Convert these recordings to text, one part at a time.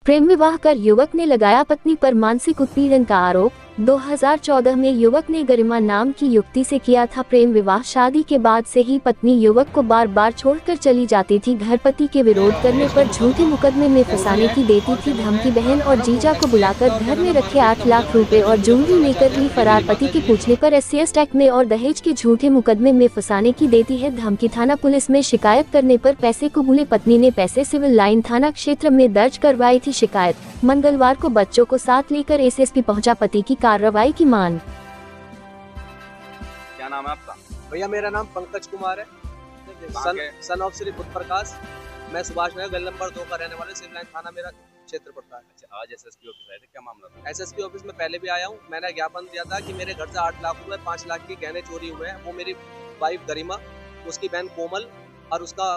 प्रेम विवाह कर युवक ने लगाया पत्नी पर मानसिक उत्पीड़न का आरोप। 2014 में युवक ने गरिमा नाम की युवती से किया था प्रेम विवाह। शादी के बाद से ही पत्नी युवक को बार बार छोड़कर चली जाती थी। घर पति के विरोध करने पर झूठे मुकदमे में फंसाने की देती थी धमकी। बहन और जीजा को बुलाकर घर में रखे 8 लाख रुपए और ज्वेलरी लेकर ही फरार। पति के पूछने पर SCS एक्ट में और दहेज के झूठे मुकदमे में फंसाने की देती है धमकी। थाना पुलिस में शिकायत करने पर पैसे कबूले। पत्नी ने पैसे सिविल लाइन थाना क्षेत्र में दर्ज करवाई थी शिकायत। मंगलवार को बच्चों को साथ लेकर SSP पहुंचा। पति की कार्रवाई की मांग। क्या नाम है आपका? भैया मेरा नाम पंकज कुमार है, सन ऑफ श्री बुद्ध प्रकाश। मैं सुभाष नगर गली नंबर 2 का रहने वाला। सिविल लाइन थाना मेरा क्षेत्र पड़ता है। अच्छा, आज SSP ऑफिस आए थे, क्या मामला था? SSP ऑफिस में पहले भी आया हूँ। मैंने ज्ञापन दिया था कि मेरे घर से 8 लाख रुपए 5 लाख के गहने चोरी हुए हैं। वो मेरी वाइफ गरिमा, उसकी बहन कोमल और उसका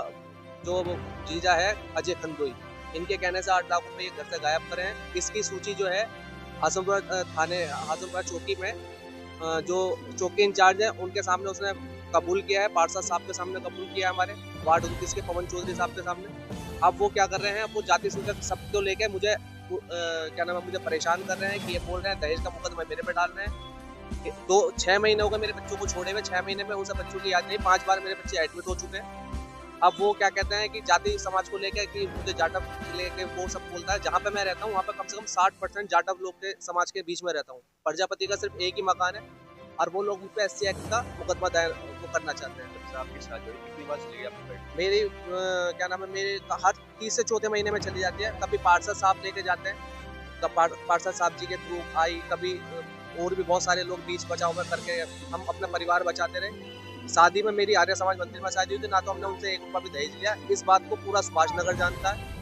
जो जीजा है अजय खंदोई, इनके कहने से 8 लाख रुपए ये घर से गायब करे हैं। इसकी सूची जो है आजमपुरा थाने आजमपुरा चौकी में जो चौकी इंचार्ज है उनके सामने उसने कबूल किया है। पार्षद साहब के सामने कबूल किया है, हमारे वार्ड 29 के पवन चौधरी साहब के सामने। अब वो क्या कर रहे हैं, वो जाति सूचक शब्द को लेके मुझे क्या नाम है, मुझे परेशान कर रहे हैं कि ये बोल रहे हैं दहेज का मुकदमा मेरे पे डाल रहे हैं। 6 महीने हो गए मेरे बच्चों को छोड़े हुए। 6 महीने में उनसे बच्चों की याद नहीं। 5 बार मेरे बच्चे एडमिट हो चुके हैं। अब वो क्या कहते हैं कि जाति समाज को लेकर कि मुझे जाटव लेके वो सब बोलता है। जहाँ पे मैं रहता हूँ वहाँ पे कम से कम 60% जाटव लोग के समाज के बीच में रहता हूँ। प्रजापति का सिर्फ एक ही मकान है और वो लोग मुझ पे SC एक्ट का मुकदमा दायर वो करना चाहते हैं। अच्छा, आपकी शादी हुई कितनी बार चली गई आपकी बेटी? मेरी क्या नाम है, मेरे हर 30 से चौथे महीने में चली जाती है। कभी पार्षद साहब लेके जाते हैं, कभी पार्षद साहब जी के थ्रू आई, कभी और भी बहुत सारे लोग बीच बचाव में करके हम अपना परिवार बचाते रहे। शादी में मेरी आर्य समाज मंदिर में शादी हुई थी, ना तो हमने उनसे 1 रुपया भी दहेज लिया। इस बात को पूरा सुभाष नगर जानता है।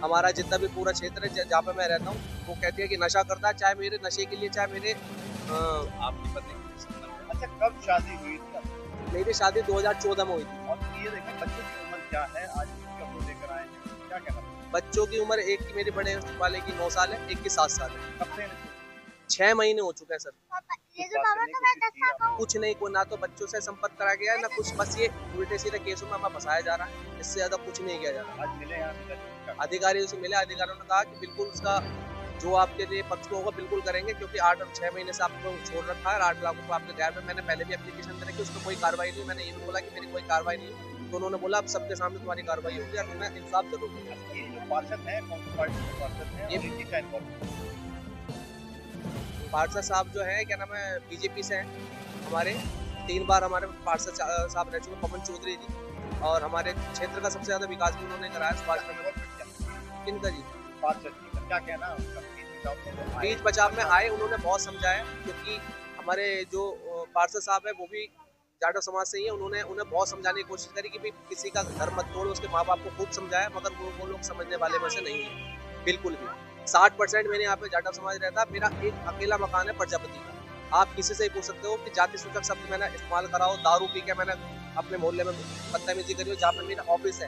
हमारा जितना भी पूरा क्षेत्र है जहाँ पे मैं रहता हूँ, वो कहती है कि नशा करता है, चाहे मेरे नशे के लिए, चाहे मेरे आपकी पत्नी की संबंध में? अच्छा, कब शादी हुई थी? मेरी शादी 2014 में हुई थी। और ये देखिए बच्चों की उम्र क्या है, आज कब वो लेकर आए हैं, क्या कहना है? बच्चों की उम्र एक की मेरे बड़े वाले की 9 साल है, एक की 7 साल है। कब से 6 महीने हो चुके हैं सर। कुछ नहीं, को ना तो बच्चों से संपर्क करा गया है ना कुछ। बस ये उल्टे सीधे केसों में हमें फंसाया जा रहा है, इससे ज्यादा कुछ नहीं किया जा रहा। आज मिले यहाँ अधिकारियों से मिले, अधिकारियों ने कहा कि बिल्कुल उसका जो आपके लिए पक्ष होगा बिल्कुल करेंगे, क्योंकि 6 महीने से आपको छोड़ रखा है। 8 लाख रुपए आपके दायर में मैंने पहले भी एप्लीकेशन करी कि उस पर कोई कार्रवाई नहीं। मैंने ये भी बोला कि मेरी कोई कार्रवाई नहीं, तो उन्होंने बोला अब सबके सामने तुम्हारी कार्रवाई होगी और तुम्हें इंसाफ जरूर मिलेगा। ये जो पार्षद है, कौन सी पार्टी के पार्षद है, ये और इनकी क्या इन्वॉल्वमेंट? पार्षद साहब जो है क्या नाम है, BJP से हैं हमारे। 3 बार हमारे पार्षद साहब रह चुके, पवन चौधरी जी, और हमारे क्षेत्र का सबसे ज्यादा विकास भी उन्होंने कराया सुभाष नगर। किनका जी? पार्षद जी का क्या कहना है उनका? बीच बचाव में आए, उन्होंने बहुत समझाया, क्योंकि हमारे जो पार्षद साहब है वो भी जाटव समाज से ही है। उन्हें बहुत समझाने की कोशिश करी कि भाई किसी का घर मत तोड़ो। उसके माँ बाप को खूब समझाया, मगर वो लोग समझने वाले में से नहीं है बिल्कुल भी। 60% मेरे यहाँ पे जाटव समाज रहता है। मेरा एक अकेला मकान है प्रजापति का। आप किसी से ही पूछ सकते हो कि जाति सूचक शब्द मैंने इस्तेमाल करा हो, दारू पी के मैंने अपने मोहल्ले में बदतमीजी करी हो, जहाँ पे मेरा ऑफिस है।